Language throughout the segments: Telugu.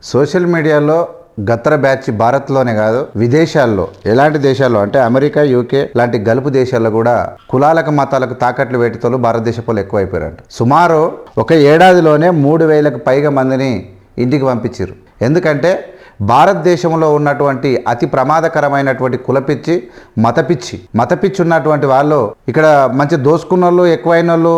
సోషల్ మీడియాలో గత్తర బ్యాచ్ భారత్లోనే కాదు విదేశాల్లో ఎలాంటి దేశాల్లో అంటే అమెరికా యూకే లాంటి గల్ఫ్ దేశాల్లో కూడా కులాలకు మతాలకు తాకట్లు వేటితోలు భారతదేశ పౌరులు ఎక్కువైపోయారంట. సుమారు ఒక ఏడాదిలోనే 3,000కు పైగా మందిని ఇంటికి పంపించారు. ఎందుకంటే భారతదేశంలో ఉన్నటువంటి అతి ప్రమాదకరమైనటువంటి కులపిచ్చి మతపిచ్చి ఉన్నటువంటి వాళ్ళు ఇక్కడ మంచి దోసుకున్న వాళ్ళు ఎక్కువైన వాళ్ళు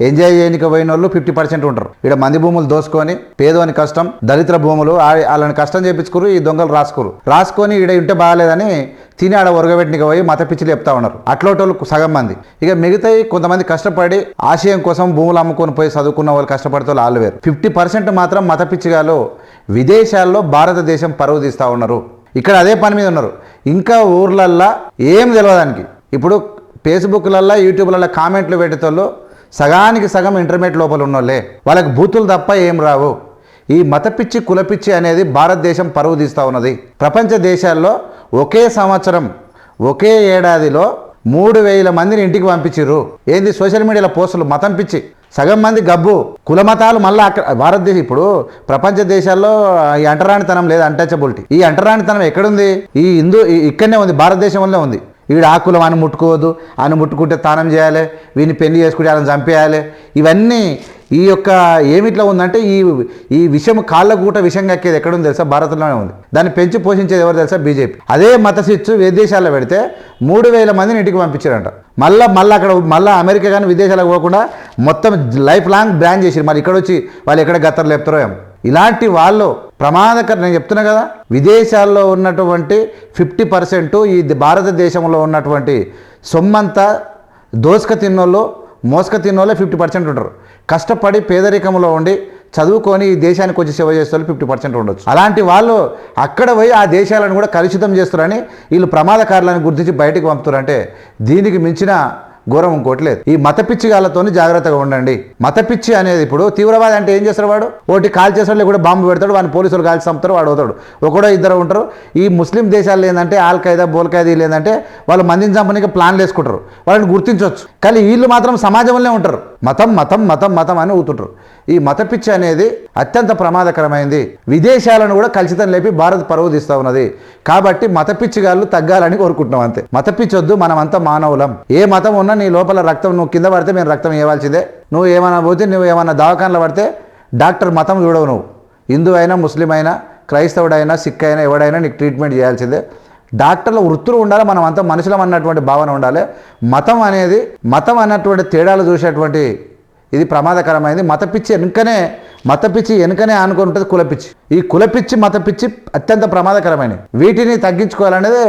ఎంజాయ్ చేయడానికి పోయిన వాళ్ళు 50% ఉంటారు. ఇక్కడ మంది భూములు దోసుకొని పేదోని కష్టం దళితుల భూములు వాళ్ళని కష్టం చేయించుకురు, ఈ దొంగలు రాసుకొని ఇక్కడ ఉంటే బాగాలేదని తిని ఆడ ఒరగబెట్టినకి పోయి మతపిచ్చిలు చెప్తా ఉన్నారు. అట్లోటోళ్ళు సగం మంది. ఇక మిగతా కొంతమంది కష్టపడి ఆశయం కోసం భూములు అమ్ముకొని పోయి చదువుకున్న వాళ్ళు కష్టపడితే వాళ్ళు వేరు. 50% మాత్రం మతపిచ్చిగాలు విదేశాల్లో భారతదేశం పరువు తీస్తూ ఉన్నారు. ఇక్కడ అదే పని మీద ఉన్నారు. ఇంకా ఊర్లల్లో ఏం తెలియదానికి ఇప్పుడు ఫేస్బుక్లల్లో యూట్యూబ్లలో కామెంట్లు పెట్టేటోళ్ళు సగానికి సగం ఇంటర్మీడియట్ లోపల ఉన్నోళ్ళే. వాళ్ళకి బూతులు తప్ప ఏం రావు. ఈ మతపిచ్చి కులపిచ్చి అనేది భారతదేశం పరువు తీస్తూ ఉన్నది. ప్రపంచ దేశాల్లో ఒకే సంవత్సరం ఒకే ఏడాదిలో 3,000 మందిని ఇంటికి పంపించారు. ఏంది సోషల్ మీడియాలో పోస్టులు మతం పిచ్చి సగం మంది గబ్బు కుల మతాలు మళ్ళీ అక్కడ భారతదేశం ఇప్పుడు ప్రపంచ దేశాల్లో ఈ అంటరానితనం లేదు, అన్టచబిలిటీ. ఈ అంటరానితనం ఎక్కడుంది? ఈ ఇక్కడనే ఉంది, భారతదేశంలోనే ఉంది. వీడు ఆ కులం అని ముట్టుకోవద్దు, అని ముట్టుకుంటే తానం చేయాలి, వీడిని పెళ్లి చేసుకుంటే వాళ్ళని చంపేయాలి. ఇవన్నీ ఈ యొక్క ఏమిట్లా ఉందంటే ఈ విషయం కాళ్ళ కూట విషయం కక్కేది ఎక్కడుంది తెలుసా? భారత్లోనే ఉంది. దాన్ని పెంచి పోషించేది ఎవరు తెలుసా? బీజేపీ. అదే మత స్విచ్ విదేశాల్లో పెడితే 3,000 మందిని ఇంటికి పంపించారంట. మళ్ళీ అమెరికా కానీ విదేశాలకు పోకుండా మొత్తం లైఫ్ లాంగ్ బ్యాన్ చేసి మరి ఇక్కడ వచ్చి వాళ్ళు ఎక్కడ గత్తరు లేపుతారో ఏమో. ఇలాంటి వాళ్ళు ప్రమాదకరం. నేను చెప్తున్నా కదా, విదేశాల్లో ఉన్నటువంటి 50% ఈ భారతదేశంలో ఉన్నటువంటి సొమ్మంతా దోసుక తిన్నోళ్ళు మోసుక తిన్నోళ్ళే 50% ఉంటారు. కష్టపడి పేదరికంలో ఉండి చదువుకొని ఈ దేశానికి వచ్చి సేవ చేసే వాళ్ళు 50% ఉండొచ్చు. అలాంటి వాళ్ళు అక్కడ పోయి ఆ దేశాలను కూడా కలుషితం చేస్తారని వీళ్ళు ప్రమాదకారులను గుర్తించి బయటకు పంపుతారంటే దీనికి మించిన ఘోరం ఇంకోటి లేదు. ఈ మతపిచ్చి గాళ్ళతో జాగ్రత్తగా ఉండండి. మతపిచ్చి అనేది ఇప్పుడు తీవ్రవాది అంటే ఏం చేస్తాడు? వాడు ఒకటి కాల్ చేస్తాడు, కూడా బాంబు పెడతాడు, వాడిని పోలీసులు కాల్చి చంపుతారు, వాడు అవుతాడు. ఒకడో ఇద్దరు ఉంటారు. ఈ ముస్లిం దేశాల్లో ఏంటంటే ఆల్ఖైదా బోల్ఖైదా ఏంటంటే వాళ్ళు మందిని చంపడానికి ప్లాన్లు వేసుకుంటారు. వాళ్ళని గుర్తించవచ్చు. కానీ వీళ్ళు మాత్రం సమాజంలోనే ఉంటారు. మతం మతం మతం మతం అని ఊతుంటారు. ఈ మతపిచ్చి అనేది అత్యంత ప్రమాదకరమైంది. విదేశాలను కూడా కలుషితం లేపి భారత్ పరువు తీస్తూ ఉన్నది. కాబట్టి మతపిచ్చిగాళ్ళు తగ్గాలని కోరుకుంటున్నాం అంతే. మతపిచ్చి వద్దు, మనమంతా మానవులం. ఏ మతం ఉన్నా నీ లోపల రక్తం నువ్వు కింద పడితే మేము రక్తం ఇవ్వాల్సిందే. నువ్వు ఏమైనా పోతే నువ్వు ఏమైనా దవాఖానలో పడితే డాక్టర్ మతం చూడవు. నువ్వు హిందూ అయినా ముస్లిం అయినా క్రైస్తవుడైనా సిక్ అయినా ఎవడైనా నీకు ట్రీట్మెంట్ చేయాల్సిందే. డాక్టర్ల వృత్తులు ఉండాలి, మనం అంతా మనుషులం అన్నటువంటి భావన ఉండాలి. మతం అన్నటువంటి తేడాలు చూసేటువంటి ఇది ప్రమాదకరమైంది. మతపిచ్చి వెనుకనే ఆనుకొని ఉంటుంది కులపిచ్చి. ఈ కులపిచ్చి మతపిచ్చి అత్యంత ప్రమాదకరమైనవి. వీటిని తగ్గించుకోవాలనేది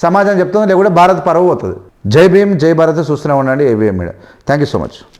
సమాజం చెప్తుంది, లేకుంటే భారత్ పరువు అవుతుంది. జై భీమ్, జై భారత్. చూస్తూనే ఉండండి ABM media. Thank you so much.